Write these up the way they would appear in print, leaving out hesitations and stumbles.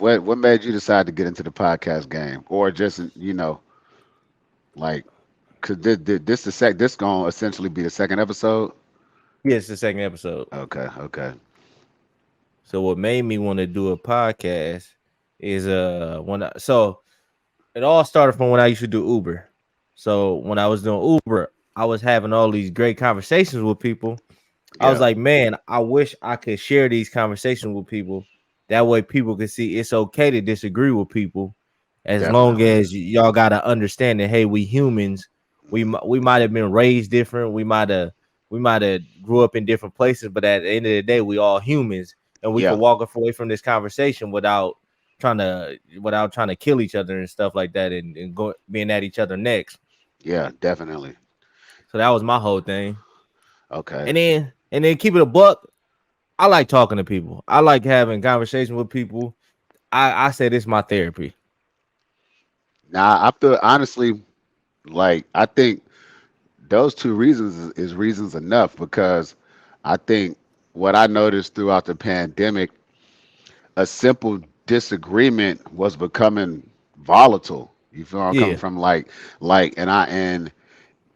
what made you decide to get into the podcast game, or just like, cause this gonna essentially be the second episode. Yes, the second episode. Okay, okay, So what made me want to do a podcast is so it all started from when I used to do Uber. So when I was doing Uber, I was having all these great conversations with people. I was yeah, like, man, I wish I could share these conversations with people. That way people can see it's okay to disagree with people as long definitely. as y'all got to understand that, hey, we humans, we might have been raised different. We might have grew up in different places, but at the end of the day, we all humans, and we could Yeah, walk away from this conversation without trying to kill each other and stuff like that, and go being at each other next. yeah, definitely. So that was my whole thing. Okay. And then keep it a buck. I like talking to people. I like having conversation with people. I say this is my therapy. Now I feel honestly like I think those two reasons is reasons enough because I think what I noticed throughout the pandemic, a simple disagreement was becoming volatile. You feel where I'm coming Yeah, from? And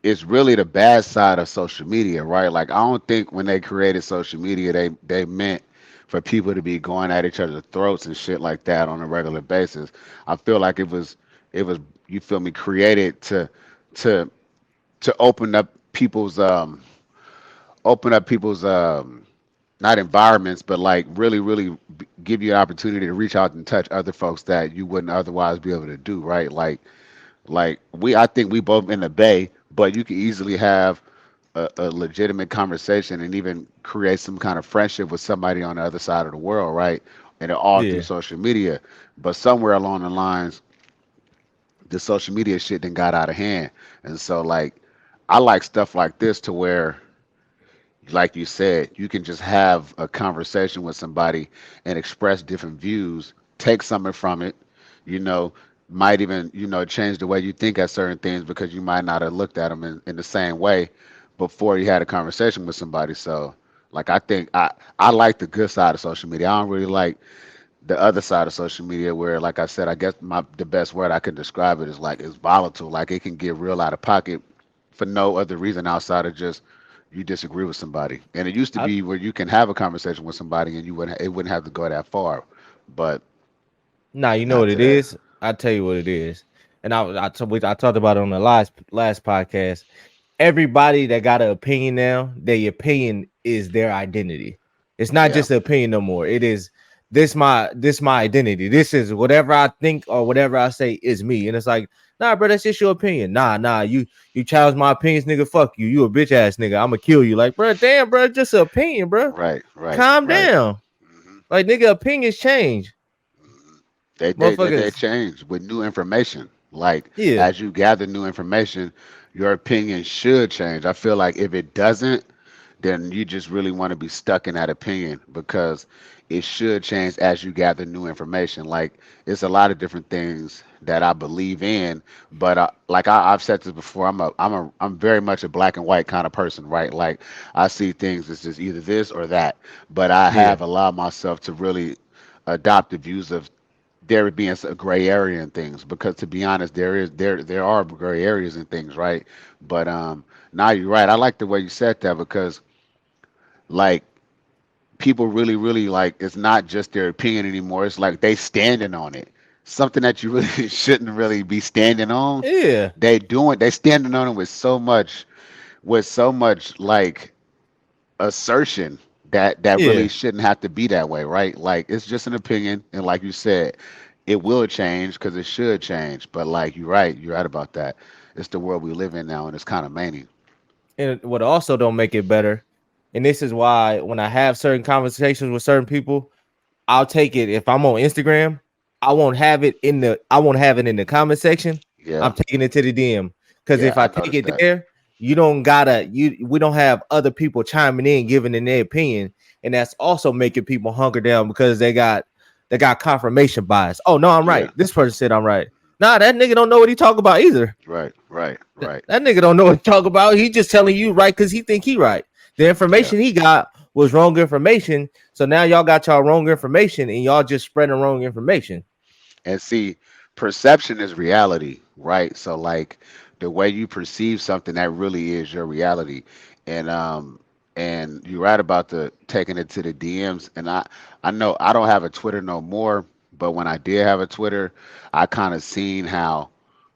it's really the bad side of social media, right? Like I don't think when they created social media, they meant for people to be going at each other's throats and shit like that on a regular basis. I feel like it was you feel me created to to open up people's not environments, but like really give you an opportunity to reach out and touch other folks that you wouldn't otherwise be able to do, right? Like I think we both in the Bay, but you could easily have a legitimate conversation and even create some kind of friendship with somebody on the other side of the world, right? And it all through yeah. social media. But somewhere along the lines, the social media shit then got out of hand. And so like I like stuff like this to where, like you said, you can just have a conversation with somebody and express different views, take something from it, you know, might even, change the way you think at certain things because you might not have looked at them in the same way before you had a conversation with somebody. So, like, I think I like the good side of social media. I don't really like the other side of social media where, like I said, I guess the best word I can describe it is like it's volatile. Like it can get real out of pocket for no other reason outside of just you disagree with somebody. And it used to I be where you can have a conversation with somebody and it wouldn't have to go that far, but Nah, you know not what it today. is. I tell you what it is. And I talked about it on the last podcast. Everybody that got an opinion now, their opinion is their identity. It's not Yeah, just an opinion no more. It is this my identity. This is whatever I think or whatever I say is me. And it's like, nah, bro, that's just your opinion. Nah, you challenge my opinions, nigga. Fuck you. You a bitch ass nigga. I'ma kill you. Like, bro, damn, bro, just an opinion, bro. right, right, Calm right. down. hmm Like, nigga, opinions change, hmm they motherfuckers. change with new information. Like Yeah, as you gather new information, your opinion should change. I feel like if it doesn't, then you just really want to be stuck in that opinion because it should change as you gather new information. Like it's a lot of different things that I believe in, but like I've said this before, I'm very much a black and white kind of person, right? Like I see things as just either this or that, but I yeah. have allowed myself to really adopt the views of there being a gray area in things because to be honest there are gray areas in things, right? But now you're right, I like the way you said that because like people really like it's not just their opinion anymore. It's like they standing on it. Something that you really shouldn't really be standing on. Yeah, They standing on it with so much like assertion that really yeah. shouldn't have to be that way, right? Like it's just an opinion, and like you said, it will change because it should change. But like you're right about that. It's the world we live in now, and it's kind of many. And what also don't make it better, and this is why when I have certain conversations with certain people, I'll take it if I'm on Instagram, I won't have it in the comment section. I'm Yeah, taking it to the DM. Because yeah, if I I take noticed it that. there, you don't gotta you we don't have other people chiming in, giving in their opinion. And that's also making people hunker down because they got confirmation bias. Oh no, I'm Yeah, right. This person said I'm right. Nah, that nigga don't know what he talk about either. right, right, That, right. that nigga don't know what he talk about. He just telling you right because he think he right. The Yeah, information he got was wrong information. So now y'all got y'all wrong information and y'all just spreading wrong information. And see, perception is reality, right? So like the way you perceive something, that really is your reality. And you're right about the taking it to the DMs. And I know I don't have a Twitter no more, but when I did have a Twitter, I kind of seen how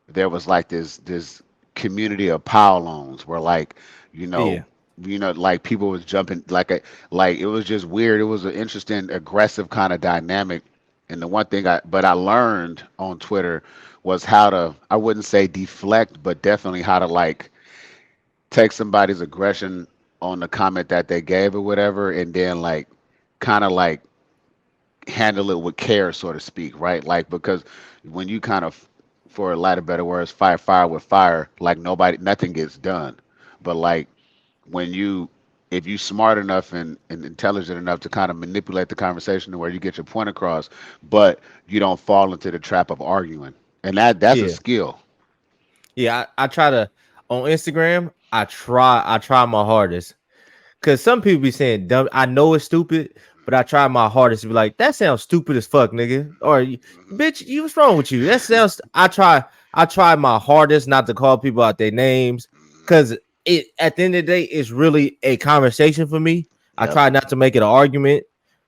there was like this community of power loans where like, you know, Yeah. like people was jumping like it was just weird. It was an interesting, aggressive kind of dynamic. And the one thing I learned on Twitter was how to, I wouldn't say deflect, but definitely how to like take somebody's aggression on the comment that they gave or whatever, and then like kind of like handle it with care, so to speak, right? Like because when you kind of, for a lack of better words, fight fire with fire, like nothing gets done. But like when you, if you smart enough and intelligent enough to kind of manipulate the conversation to where you get your point across, but you don't fall into the trap of arguing, and that's a Yeah. skill. Yeah. I try to on Instagram, I try my hardest. Cause some people be saying dumb. I know it's stupid, but I try my hardest to be like, that sounds stupid as fuck, nigga. Or Hmm. bitch, you what's wrong with you? That sounds. I try my hardest not to call people out their names, cause it at the end of the day, it's really a conversation for me. I Yep. try not to make it an argument,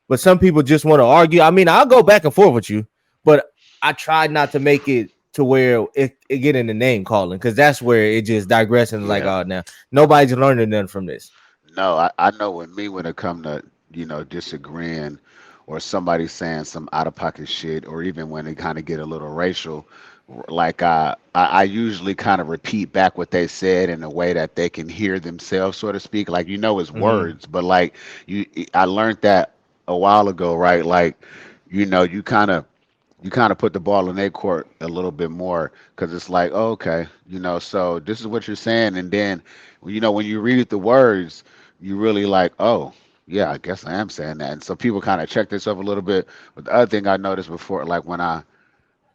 but some people just want to argue. I mean, I'll go back and forth with you, but I try not to make it to where it get in the name calling, because that's where it just digressing like, Yeah. oh, now nobody's learning nothing from this. No, I know with me when it come to, disagreeing or somebody saying some out of pocket shit, or even when they kind of get a little racial, like I usually kind of repeat back what they said in a way that they can hear themselves, so to speak. Like it's Mm-hmm. words, but like you, I learned that a while ago, right? Like you kind of put the ball in their court a little bit more, because it's like, oh, okay, so this is what you're saying, and then when you read the words, you really like, oh yeah, I guess I am saying that, and so people kind of check themselves a little bit. But the other thing I noticed before, like when I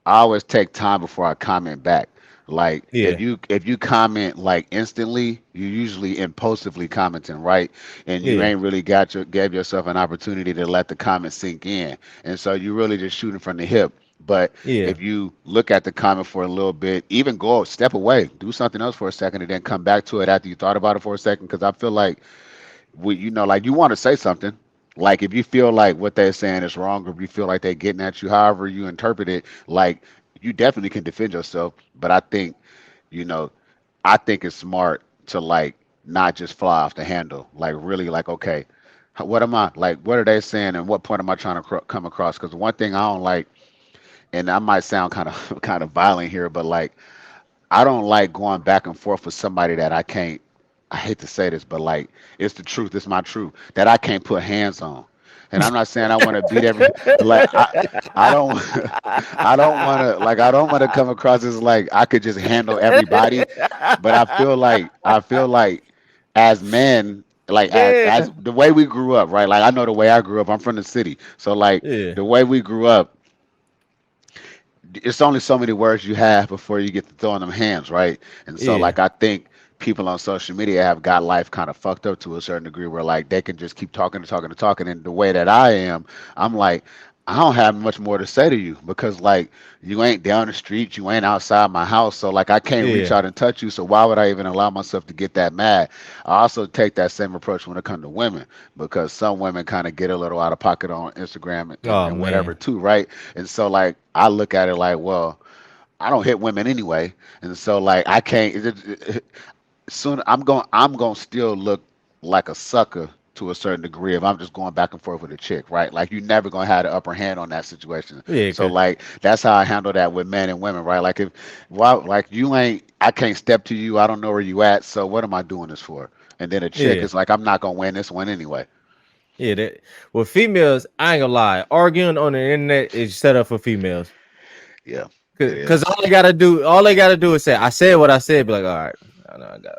always take time before I comment back. Like Yeah. if you comment like instantly, you usually impulsively commenting, right? And you Yeah. ain't really gave yourself an opportunity to let the comment sink in. And so you really just shooting from the hip. But Yeah. if you look at the comment for a little bit, even go step away, do something else for a second, and then come back to it after you thought about it for a second. Because I feel like like you want to say something. Like if you feel like what they're saying is wrong, or if you feel like they're getting at you, however you interpret it, like you definitely can defend yourself. But you know, I think it's smart to like not just fly off the handle. Like really, like okay, what am I like? What are they saying, and what point am I trying to come across? Because one thing I don't like, and I might sound kind of kind of violent here, but like I don't like going back and forth with somebody that I can't. I hate to say this, but like it's the truth. It's my truth that I can't put hands on. And I'm not saying I want to beat every like I don't I don't want to come across as like I could just handle everybody. But I feel like as men, like as Yeah. the way we grew up, right? Like I know the way I grew up. I'm from the city, so like Yeah. the way we grew up, it's only so many words you have before you get to throwing them hands, right? And so Yeah. like I think people on social media have got life kind of fucked up to a certain degree where like they can just keep talking and talking and talking. And the way that I am, I'm like, I don't have much more to say to you because like you ain't down the street, you ain't outside my house, so like I can't reach Yeah. out and touch you. So why would I even allow myself to get that mad? I also take that same approach when it comes to women because some women kind of get a little out of pocket on Instagram Oh and whatever man. too, right? And so like I look at it like, well, I don't hit women anyway, and so like I can't. Soon I'm going to still look like a sucker to a certain degree if I'm just going back and forth with a chick, right? Like you're never gonna have the upper hand on that situation. Yeah. So Cause like that's how I handle that with men and women, right? Like if like you ain't, I can't step to you. I don't know where you at. So what am I doing this for? And then a chick yeah. is like, I'm not gonna win this one anyway. Yeah. That with females, I ain't gonna lie. Arguing on the internet is set up for females. Yeah, it Cause is. all they gotta do is say, I said what I said. Be like, all right, I know I got.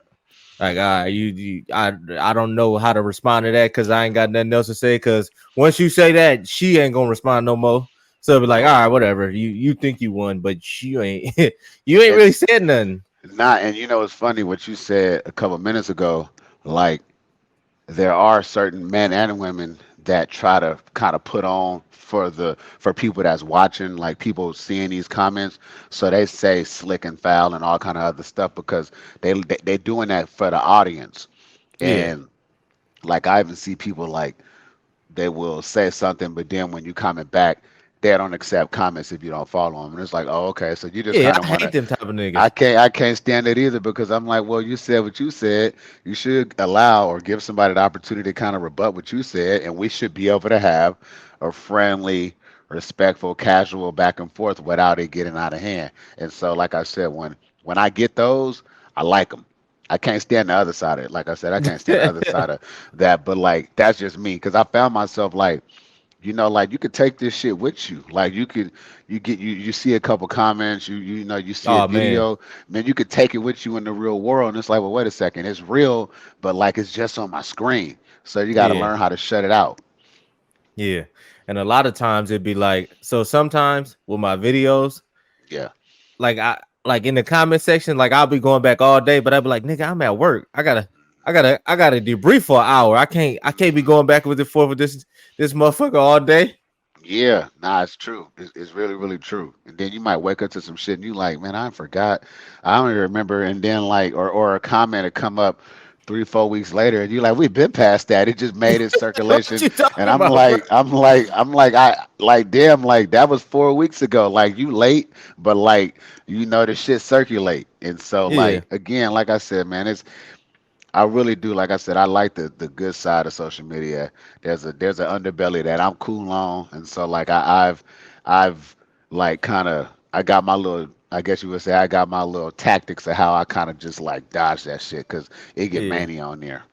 Like, all right, I don't know how to respond to that because I ain't got nothing else to say. Because once you say that, she ain't gonna respond no more. So it'll be like, Nope. all right, whatever. You think you won, but you ain't. You ain't And really said nothing. not, and it's funny what you said a couple minutes ago. Like there are certain men and women that try to kind of put on for people that's watching, like people seeing these comments, so they say slick and foul and all kind of other stuff because they doing that for the audience. Yeah. And like I even see people like they will say something, but then when you comment back, they don't accept comments if you don't follow them. And it's like, oh, okay, so you just Yeah, kind of I want hate to. them type of niggas. I can't stand it either because I'm like, well, you said what you said. You should allow or give somebody the opportunity to kind of rebut what you said, and we should be able to have a friendly, respectful, casual back and forth without it getting out of hand. And so, like I said, when I get those, I like them. I can't stand the other side of it. Like I said, I can't stand the other side of that. But like that's just me because I found myself like like you could take this shit with you. Like you see a couple comments, you see a Oh man. video, man, you could take it with you in the real world. And it's like, well, wait a second, it's real, but like it's just on my screen. So you got to Yeah. learn how to shut it out. Yeah. And a lot of times it'd be like, so sometimes with my videos, Yeah, like like in the comment section, like I'll be going back all day, but I'll be like, nigga, I'm at work. I gotta debrief for an hour. I can't be going back with the forth with this motherfucker all day. yeah, nah, it's true. It's really, really true. And then you might wake up to some shit and you like, man, I forgot. I don't even remember. And then like, or a comment would come up 3, 4 weeks later, and you like, we've been past that. It just made its What circulation, you and talking about, bro? I like, damn, like that was 4 weeks ago. Like you late, but like the shit circulate. And so Yeah. like again, like I said, man, I really do. Like I said, I like the good side of social media. There's an underbelly that I'm cool on, and so like I've like kind of I got my little. I guess you would say I got my little tactics of how I kind of just like dodge that shit because it get Yeah. many on there.